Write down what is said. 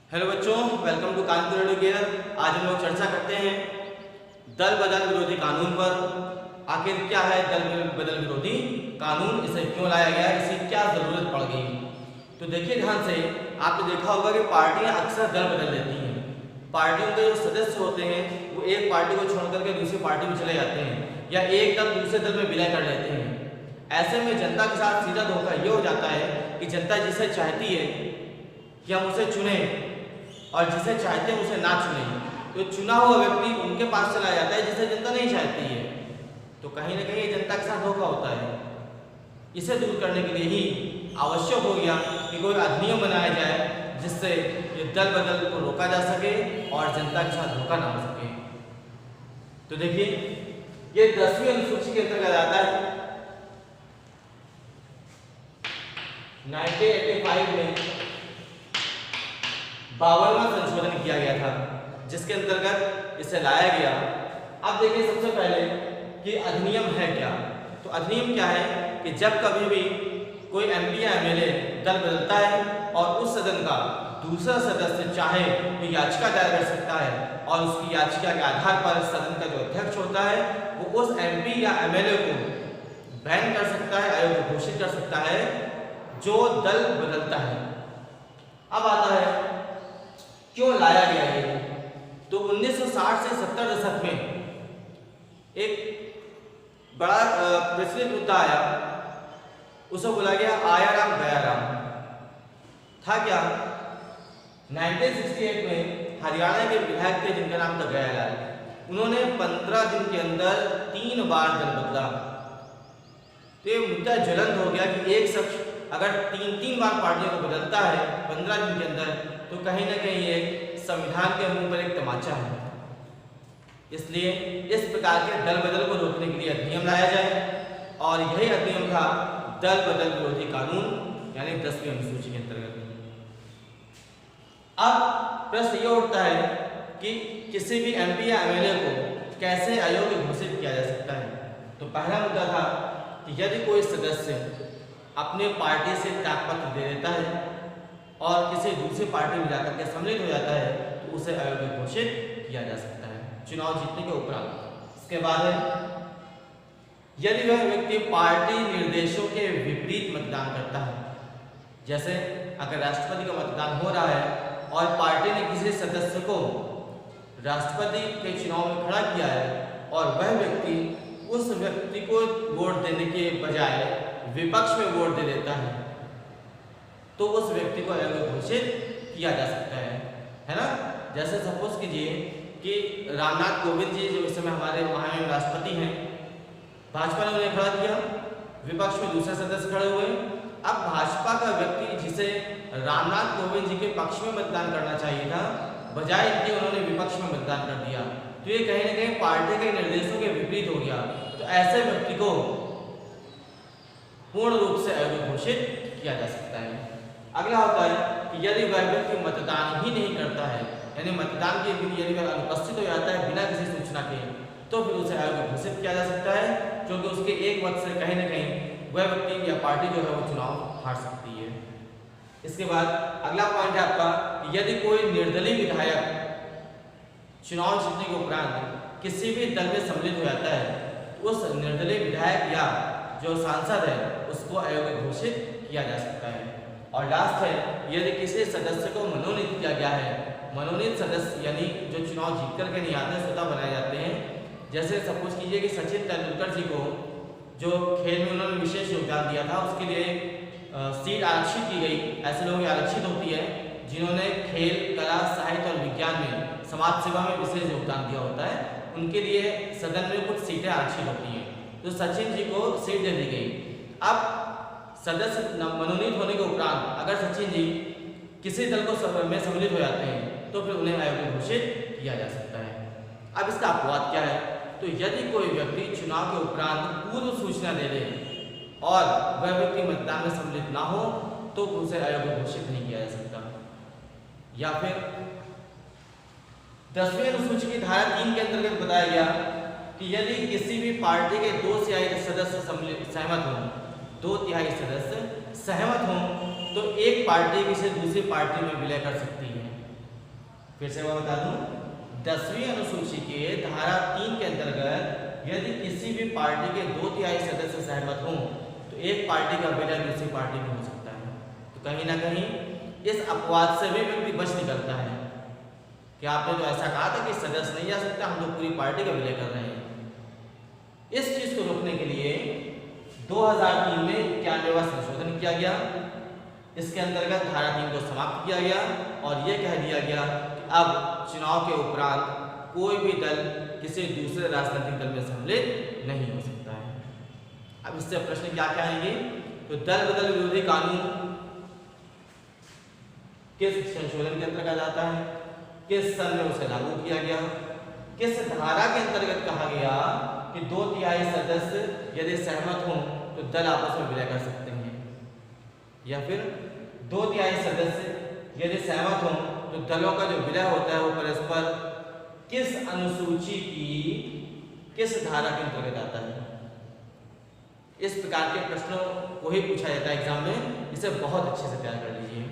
Hello बच्चों, welcome to Kanpur radio care. आज हम लोग चर्चा करते हैं दल बदल विरोधी कानून पर। आखिर क्या है दल बदल विरोधी कानून, इसे क्यों लाया गया, इसकी क्या ज़रूरत पड़ गई। तो देखिए ध्यान से, आपने देखा होगा कि पार्टियां अक्सर दल बदल देती हैं। पार्टियों के जो सदस्य होते हैं वो एक पार्टी को छोड़ करके दूसरी पार्टी में चले जाते हैं या एक दल दूसरे दल में विलय कर लेते हैं। ऐसे में जनता के साथ सीधा धोखा ये हो जाता है कि जनता जिसे चाहती है कि हम उसे चुने और जिसे चाहते हैं उसे ना चुने, तो चुना हुआ व्यक्ति उनके पास चला जाता है जिसे जनता नहीं चाहती है। तो कहीं ना कहीं जनता के साथ धोखा होता है। इसे दूर करने के लिए ही आवश्यक हो गया कि कोई अधिनियम बनाया जाए जिससे ये दल बदल को रोका जा सके और जनता के साथ धोखा ना हो सके। तो देखिए, ये 10वीं अनुसूची के अंतर्गत आता है। 1985 में 52वां संशोधन किया गया था, जिसके अंतर्गत इसे लाया गया। अब देखिए सबसे पहले कि अधिनियम है क्या। तो अधिनियम क्या है कि जब कभी भी कोई एमपी या एमएलए दल बदलता है और उस सदन का दूसरा सदस्य चाहे तो याचिका दायर कर सकता है और उसकी याचिका के आधार पर सदन का जो अध्यक्ष होता है वो उस एमपी या एमएलए को बैन कर सकता है, अयोग्य घोषित कर सकता है जो दल बदलता है। अब आता है क्यों लाया गया है। तो 1960 से 70 दशक में एक बड़ा प्रचलित मुद्दा आया, उसे बोला गया आया राम गया राम। था क्या, 1968 में हरियाणा के विधायक थे जिनका नाम था गयालाल। उन्होंने 15 दिन के अंदर 3 बार दल बदला। तो ये मुद्दा ज्वलंत हो गया कि एक शख्स अगर 3 बार पार्टियों को बदलता है 15 दिन के अंदर, तो कहीं ना कहीं एक संविधान के मुंह पर एक तमाचा है। इसलिए इस प्रकार के दल बदल को रोकने के लिए अधिनियम लाया जाए और यही अधिनियम था दल बदल विरोधी कानून, यानी 10वीं अनुसूची के अंतर्गत। अब प्रश्न ये उठता है कि किसी भी एमपी या एमएलए को कैसे अयोग्य घोषित किया जा सकता है। तो पहला मुद्दा था कि यदि कोई सदस्य अपने पार्टी से त्यागपत्र दे देता है और किसी दूसरी पार्टी में जाकर के सम्मिलित हो जाता है तो उसे अयोग्य घोषित किया जा सकता है चुनाव जीतने के उपरांत। इसके बाद है यदि वह व्यक्ति पार्टी निर्देशों के विपरीत मतदान करता है। जैसे अगर राष्ट्रपति का मतदान हो रहा है और पार्टी ने किसी सदस्य को राष्ट्रपति के चुनाव में खड़ा किया है और वह व्यक्ति उस व्यक्ति को वोट देने के बजाय विपक्ष में वोट दे देता है, तो उस व्यक्ति को अयोग्य घोषित किया जा सकता है ना। जैसे सपोज कीजिए कि रामनाथ कोविंद जी जो इस समय हमारे महामहिम राष्ट्रपति हैं, भाजपा ने उन्हें खड़ा किया, विपक्ष में दूसरे सदस्य खड़े हुए। अब भाजपा का व्यक्ति जिसे रामनाथ कोविंद जी के पक्ष में मतदान करना चाहिए था, बजाय इनके उन्होंने विपक्ष में मतदान कर दिया। तो ये कहीं ना कहीं पार्टी के निर्देशों के विपरीत हो गया। तो ऐसे व्यक्ति को पूर्ण रूप से अयोग्य घोषित किया जा सकता है। अगला होता है कि यदि वह व्यक्ति मतदान ही नहीं करता है, यानी मतदान के दिन यदि वह अनुपस्थित हो जाता है बिना किसी सूचना के, तो फिर उसे अयोग्य घोषित किया जा सकता है, क्योंकि उसके एक मत से कहीं ना कहीं वह व्यक्ति या पार्टी जो है वो चुनाव हार सकती है। इसके बाद अगला पॉइंट है आपका, यदि कोई निर्दलीय विधायक चुनाव जीतने के उपरांत किसी भी दल में सम्मिलित हो जाता है, तो उस निर्दलीय विधायक या जो सांसद है उसको अयोग्य घोषित किया जा सकता है। और लास्ट है, यदि किसी सदस्य को मनोनीत किया गया है, मनोनीत सदस्य यानी जो चुनाव जीत करके नहीं आते स्वतः बनाए जाते हैं। जैसे सपोज कीजिए कि सचिन तेंदुलकर जी को जो खेल में उन्होंने विशेष योगदान दिया था, उसके लिए सीट आरक्षित की गई। ऐसे लोगों की आरक्षित होती है जिन्होंने खेल, कला, साहित्य और विज्ञान में, समाज सेवा में विशेष योगदान दिया होता है, उनके लिए सदन में कुछ सीटें आरक्षित होती हैं। तो सचिन जी को सीट दे दी गई। अब सदस्य मनोनीत होने के उपरांत अगर सचिन जी किसी दल को में सम्मिलित हो जाते हैं तो फिर उन्हें अयोग्य घोषित किया जा सकता है। अब इसका अपवाद क्या है। तो यदि कोई व्यक्ति चुनाव के उपरांत पूर्व सूचना दे दे और वह व्यक्ति मतदान में सम्मिलित ना हो तो उसे अयोग्य घोषित नहीं किया जा सकता। या फिर 10वीं अनुसूची की धारा 3 के अंतर्गत बताया गया कि यदि किसी भी पार्टी के 2 तिहाई सदस्य सहमत हों, 2 तिहाई सदस्य सहमत हों, तो एक पार्टी किसी दूसरी पार्टी में विलय कर सकती है। फिर से मैं बता दूं, 10वीं अनुसूची के धारा 3 के अंतर्गत यदि किसी भी पार्टी के 2/3 सदस्य सहमत हों तो एक पार्टी का विलय दूसरी पार्टी में हो सकता है। तो कहीं ना कहीं इस अपवाद से भी व्यक्ति बच निकलता है कि आपने तो ऐसा कहा था कि सदस्य नहीं जा सकता, हम तो पूरी पार्टी का विलय कर रहे हैं। इस चीज को रोकने के लिए 2003 में 91वां संशोधन किया गया। इसके अंतर्गत धारा 3 को समाप्त किया गया और यह कह दिया गया कि अब चुनाव के उपरांत कोई भी दल किसी दूसरे राजनीतिक दल में सम्मिलित नहीं हो सकता है। अब इससे प्रश्न क्या क्या आएंगे, तो दल बदल विरोधी कानून किस संशोधन के अंतर्गत आता है, किस सन में उसे लागू किया गया, किस धारा के अंतर्गत कहा गया कि 2/3 सदस्य यदि सहमत हों तो दल आपस में विलय कर सकते हैं, या फिर 2/3 सदस्य यदि सहमत हों तो दलों का जो विलय होता है वो परस्पर किस अनुसूची की किस धारा के अंतर्गत आता है। इस प्रकार के प्रश्नों को ही पूछा जाता है एग्जाम में, इसे बहुत अच्छे से तैयार कर लीजिए।